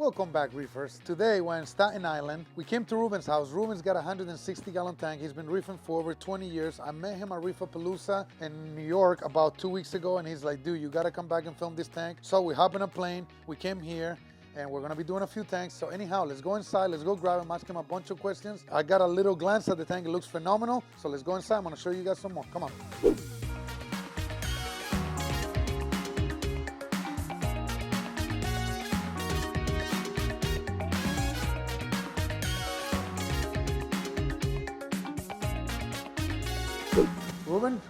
Welcome back, reefers. Today we're in Staten Island. We came to Reuben's house. Reuben's got a 160-gallon tank. He's been reefing for over 20 years. I met him at Reefapalooza in New York about 2 weeks ago, and he's like, dude, you gotta come back and film this tank. So we hop in a plane, we came here, and we're gonna be doing a few tanks. So anyhow, let's go inside, let's go grab him, ask him a bunch of questions. I got a little glance at the tank, it looks phenomenal. So let's go inside, I'm gonna show you guys some more. Come on. Reuben,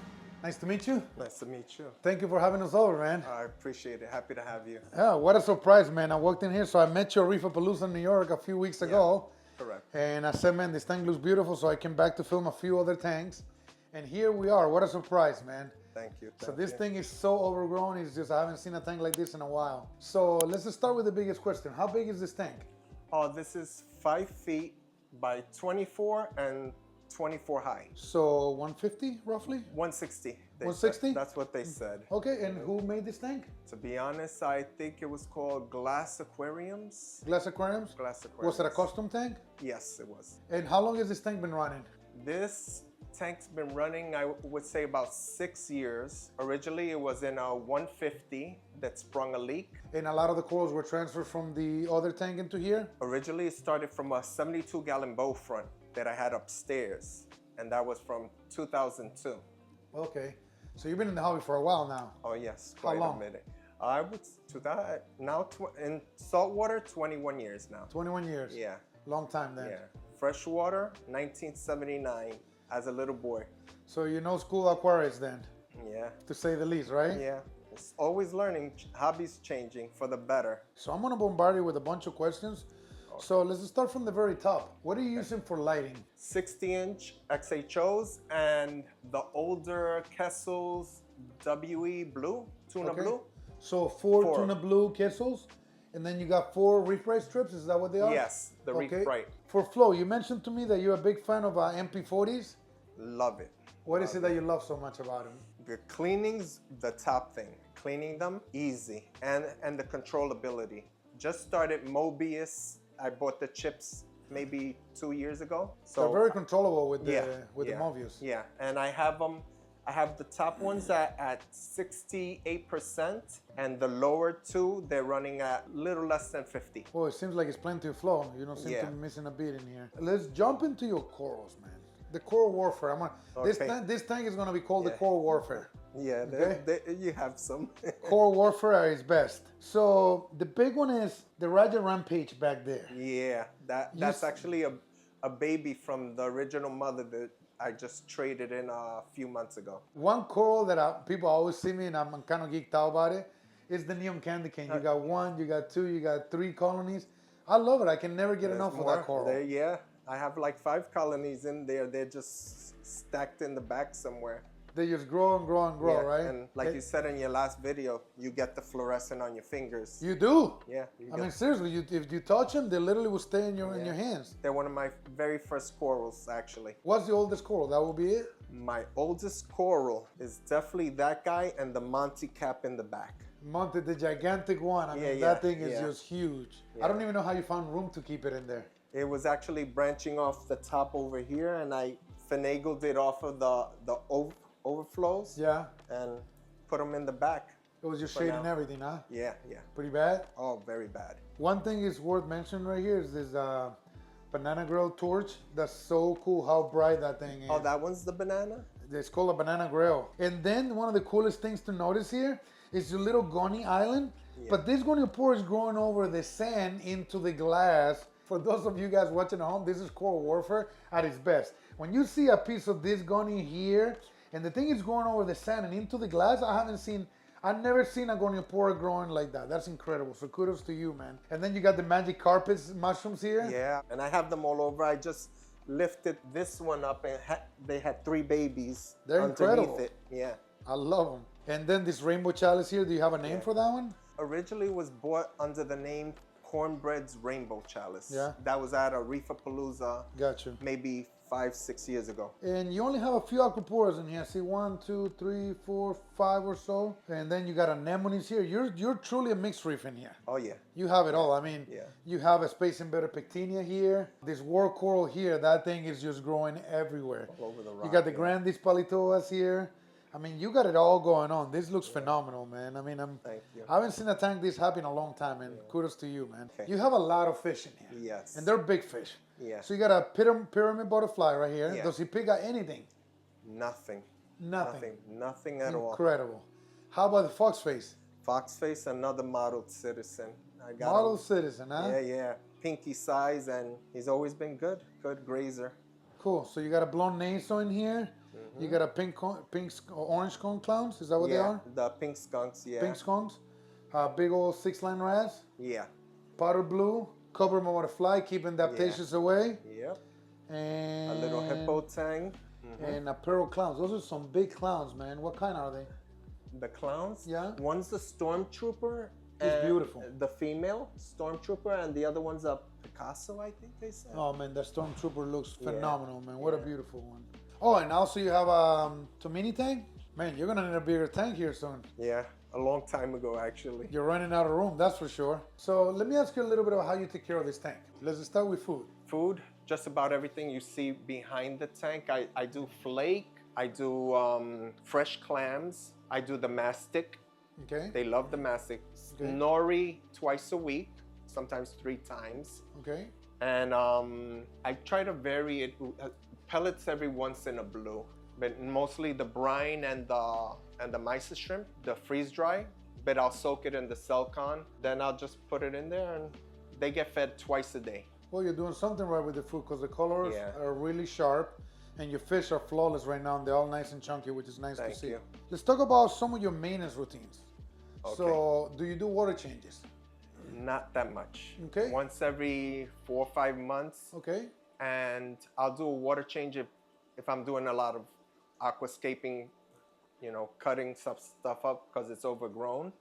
nice to meet you. Nice to meet you. Thank you for having us over, man. I appreciate it. Happy to have you. Yeah, what a surprise, man. I walked in here, so I met you at Reefapalooza in New York a few weeks ago. Correct. And I said, man, this tank looks beautiful, so I came back to film a few other tanks. And here we are. What a surprise, man. Thank you. So this thing is so overgrown. It's just, I haven't seen a tank like this in a while. So let's just start with the biggest question. How big is this tank? Oh, this is 5 feet by 24 and 24 high. So 150 roughly? 160. 160? That's what they said. Okay, and who made this tank? To be honest, I think it was called Glass Aquariums. Glass Aquariums? Glass Aquariums. Was it a custom tank? Yes, it was. And how long has this tank been running? This tank's been running, I would say, about 6 years. Originally, it was in a 150 that sprung a leak. And a lot of the corals were transferred from the other tank into here? Originally, it started from a 72-gallon bow front that I had upstairs, and that was from 2002. Okay, so you've been in the hobby for a while now. Oh yes, How quite long? a minute. I would to that now in saltwater 21 years now. 21 years. Yeah. Long time then. Yeah. Freshwater 1979 as a little boy. So you know school aquarists then, Yeah. to say the least, right? Yeah. It's always learning. Hobbies changing for the better. So I'm gonna bombard you with a bunch of questions. Okay. So let's just start from the very top. What are you using for lighting? 60-inch XHOs and the older Kessel's WE blue, tuna Okay. blue. So four Four. tuna blue kissels, and then you got 4 reef ray strips, is that what they are? Yes, the Reef Bright. For flow, you mentioned to me that you're a big fan of MP40s. Love it. What is it that you love so much about them? The cleaning's the top thing. Cleaning them, easy. And the controllability. Just started Mobius. I bought the chips maybe 2 years ago. So They're very controllable with the yeah, Mobius. Yeah, and I have them. I have the top ones at 68%, and the lower two, they're running at little less than 50. Well, it seems like it's plenty of flow. You don't seem to be missing a beat in here. Let's jump into your corals, man. The coral warfare. This tank is gonna be called the coral warfare. Yeah, you have some. Coral warfare at its best. So the big one is the Raja Rampage back there. Yeah, that's actually a baby from the original mother that I just traded in a few months ago. One coral that people always see me and I'm kind of geeked out about it is the neon candy cane. You got 1, you got 2, you got 3 colonies. I love it. I can never get enough of that coral. Yeah, I have like 5 colonies in there. They're just stacked in the back somewhere. They just grow and grow and grow, Yeah, right? and like you said in your last video, you get the fluorescent on your fingers. You do? Yeah. I mean, seriously, if you touch them, they literally will stay in your hands. They're one of my very first corals, actually. What's the oldest coral? That will be it? My oldest coral is definitely that guy and the Monty Cap in the back. Monty, the gigantic one. I mean, that thing is just huge. I don't even know how you found room to keep it in there. It was actually branching off the top over here, and I finagled it off of the overflows. Yeah. And put them in the back. It was just shading everything, huh? Yeah. Pretty bad? Oh, very bad. One thing is worth mentioning right here is this banana grill torch. That's so cool how bright that thing is. Oh, that one's the banana? It's called a banana grill. And then one of the coolest things to notice here is your little Goni island. Yeah. But this goniopore is growing over the sand into the glass. For those of you guys watching at home, this is coral warfare at its best. When you see a piece of this Goni here, and the thing is growing over the sand and into the glass, I've never seen a goniopora growing like that. That's incredible. So kudos to you, man. And then you got the magic carpets mushrooms here. Yeah, and I have them all over. I just lifted this one up and they had 3 babies. They're incredible. It. Yeah. I love them. And then this rainbow chalice here, do you have a name for that one? Originally was bought under the name Cornbread's Rainbow Chalice. Yeah. That was at a Reefapalooza. Got you. Maybe 5-6 years ago. And you only have a few aquaporas in here. See, 1, 2, 3, 4, 5 or so. And then you got anemones here. You're truly a mixed reef in here. Oh yeah. You have it all. I mean, Yeah. you have a space embedded pectinia here. This war coral here, that thing is just growing everywhere. All over the rock. You got the Grandis palitoas here. I mean, you got it all going on. This looks phenomenal, man. I mean, Thank you. I haven't seen a tank this happy in a long time, and kudos to you, man. Okay. You have a lot of fish in here. Yes. And they're big fish. Yeah. So you got a pyramid butterfly right here. Yeah. Does he pick out anything? Nothing. Nothing. Nothing at all. Incredible. How about the fox face? Foxface, another modeled citizen. I got Model him. citizen, huh? Yeah, yeah. Pinky size, and he's always been good. Good grazer. Cool. So you got a blonde naso in here. You got a orange skunk clowns. Is that what they are? The pink skunks, yeah. Pink skunks. Big old 6-line ras. Yeah. Powder blue. Cobra butterfly, keeping adaptations away. Yep. And A little hippo tang. And a pearl clowns. Those are some big clowns, man. What kind are they? The clowns? Yeah. One's the stormtrooper. He's beautiful. The female stormtrooper, and the other one's a Picasso, I think they said. Oh man, that stormtrooper looks Yeah. phenomenal, man. What a beautiful one. Oh, and also you have a Tomini tank. Man, you're gonna need a bigger tank here soon. Yeah, a long time ago, actually. You're running out of room, that's for sure. So let me ask you a little bit about how you take care of this tank. Let's start with food. Food, just about everything you see behind the tank. I do flake, I do fresh clams, I do the mastic. Okay. They love the mastic. Okay. Nori twice a week, sometimes 3 times. Okay. And I try to vary it. Pellets every once in a blue, but mostly the brine and the mysis shrimp, the freeze dry. But I'll soak it in the Celcon. Then I'll just put it in there, and they get fed twice a day. Well, you're doing something right with the food because the colors Yeah. are really sharp, and your fish are flawless right now, and they're all nice and chunky, which is nice to Thank see. you. Let's talk about some of your maintenance routines. Okay. So, do you do water changes? Not that much. Okay. Once every 4 or 5 months. Okay. And I'll do a water change if I'm doing a lot of aquascaping, cutting some stuff up because it's overgrown.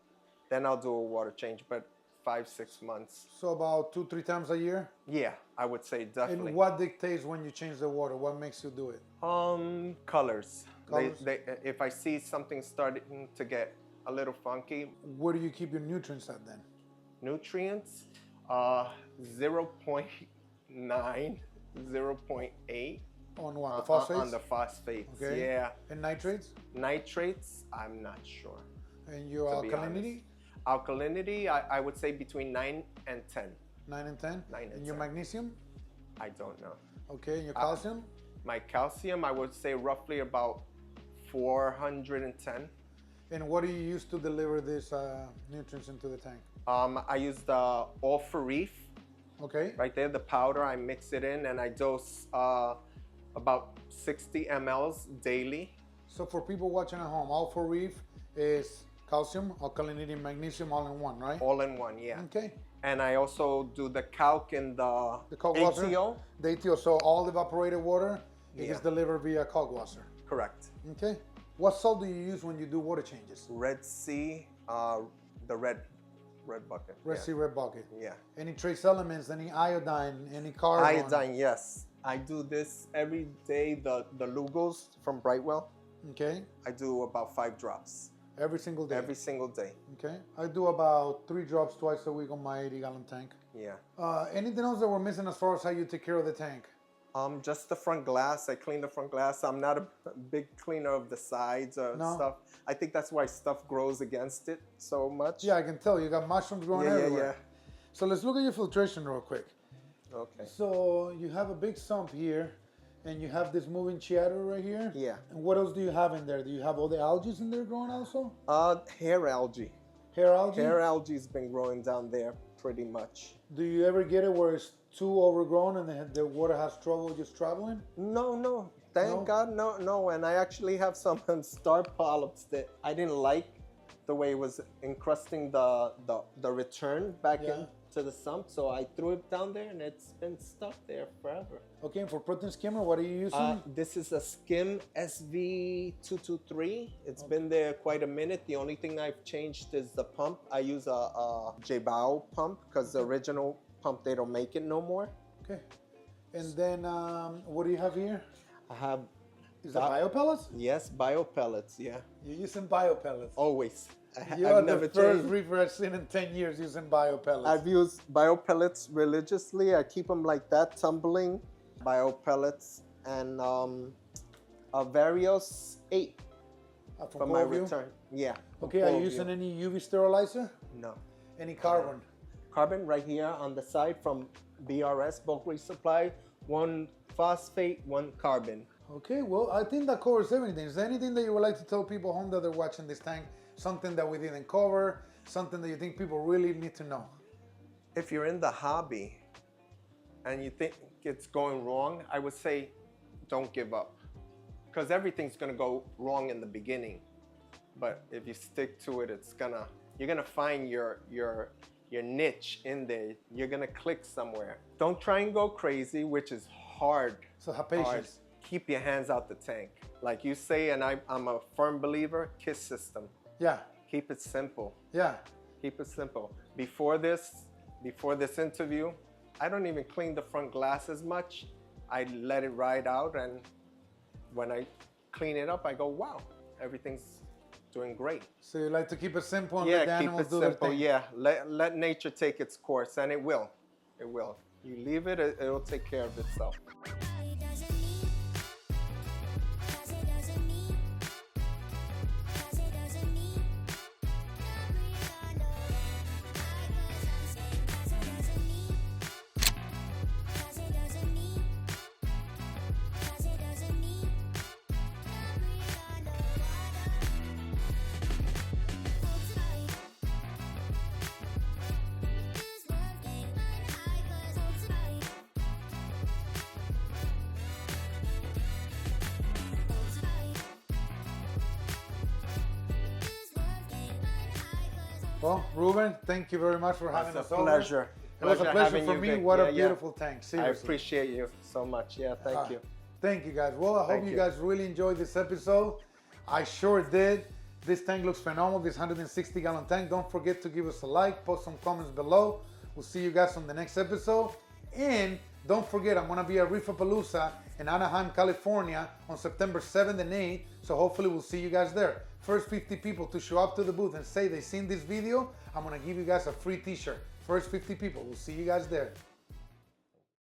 Then I'll do a water change, but 5-6 months. So about 2-3 times a year? Yeah, I would say definitely. And what dictates when you change the water? What makes you do it? Colors. Colors? If I see something starting to get a little funky. Where do you keep your nutrients at then? Nutrients, 0.9, 0.8. On what? The phosphates? On the phosphates, Okay. yeah. And nitrates? Nitrates, I'm not sure. And your to be alkalinity? Alkalinity, I would say between 9 and 10. 9 and 10? 9 and And your 10. magnesium? I don't know. Okay, and your calcium? My calcium, I would say roughly about 410. And what do you use to deliver these nutrients into the tank? I use the All for Reef. Okay. Right there, the powder, I mix it in and I dose about 60 mLs daily. So for people watching at home, All for Reef is calcium, alkalinity, magnesium all in one, right? All in one, yeah. Okay. And I also do the calc and the Caulk ATO. washer? The ATO, so all the evaporated water is Yeah. delivered via caulk washer. Correct. Okay. What salt do you use when you do water changes? Red Sea, the red bucket. Red yeah. Sea Red Bucket. Yeah. Any trace elements, any iodine, any carbon? Iodine, yes. I do this every day, the Lugos from Brightwell. Okay. I do about 5 drops. Every single day? Every single day. Okay. I do about 3 drops twice a week on my 80-gallon tank. Yeah. Anything else that we're missing as far as how you take care of the tank? Just the front glass. I clean the front glass. I'm not a big cleaner of the sides or No. stuff. I think that's why stuff grows against it so much. Yeah, I can tell. You got mushrooms growing everywhere. Yeah. So let's look at your filtration real quick. Okay. So you have a big sump here, and you have this moving chiato right here. Yeah. And what else do you have in there? Do you have all the algae in there growing also? Hair algae. Hair algae? Hair algae's been growing down there pretty much. Do you ever get it where it's too overgrown and the water has trouble just traveling? No. Thank God, no. And I actually have some star polyps that I didn't like the way it was encrusting the return back into the sump. So I threw it down there and it's been stuck there forever. Okay, and for protein skimmer, what are you using? This is a Skim SV223. It's been there quite a minute. The only thing I've changed is the pump. I use a Jebao pump because the original pump, they don't make it no more. Okay. And then what do you have here? I have, Is that bio pellets? yes, bio pellets, yeah. You're using bio pellets. Always. You're I've the never first changed. reefer I've seen in 10 years using bio pellets. I've used bio pellets religiously. I keep them like that, tumbling. Bio pellets and a Varios 8 for my return. Yeah. Okay, are you using any UV sterilizer? No. Any carbon? Carbon right here on the side from BRS, Bulk Resupply. 1 phosphate, 1 carbon. Okay, well, I think that covers everything. Is there anything that you would like to tell people home that they're watching this tank? Something that we didn't cover? Something that you think people really need to know? If you're in the hobby and you think it's going wrong, I would say don't give up. Because everything's gonna go wrong in the beginning. But if you stick to it, you're gonna find your niche in there. You're gonna click somewhere. Don't try and go crazy, which is hard. So have patience. Hard. Keep your hands out the tank. Like you say, and I'm a firm believer, KISS system. Yeah. Keep it simple. Yeah. Keep it simple. Before this interview, I don't even clean the front glass as much. I let it ride out, and when I clean it up, I go, wow, everything's doing great. So you like to keep it simple and let the animals do their thing? Yeah, let nature take its course, and it will. It will. You leave it, it'll take care of itself. Well, Reuben, thank you very much for having us over. Pleasure. It was a pleasure having for you, me. Vic. What a Yeah, beautiful tank. Seriously. I appreciate you so much. Yeah, thank you. Thank you, guys. Well, I hope you guys really enjoyed this episode. I sure did. This tank looks phenomenal, this 160-gallon tank. Don't forget to give us a like, post some comments below. We'll see you guys on the next episode. And don't forget, I'm going to be at Reefapalooza in Anaheim, California on September 7th and 8th. So hopefully we'll see you guys there. First 50 people to show up to the booth and say they've seen this video, I'm going to give you guys a free t-shirt. First 50 people. We'll see you guys there.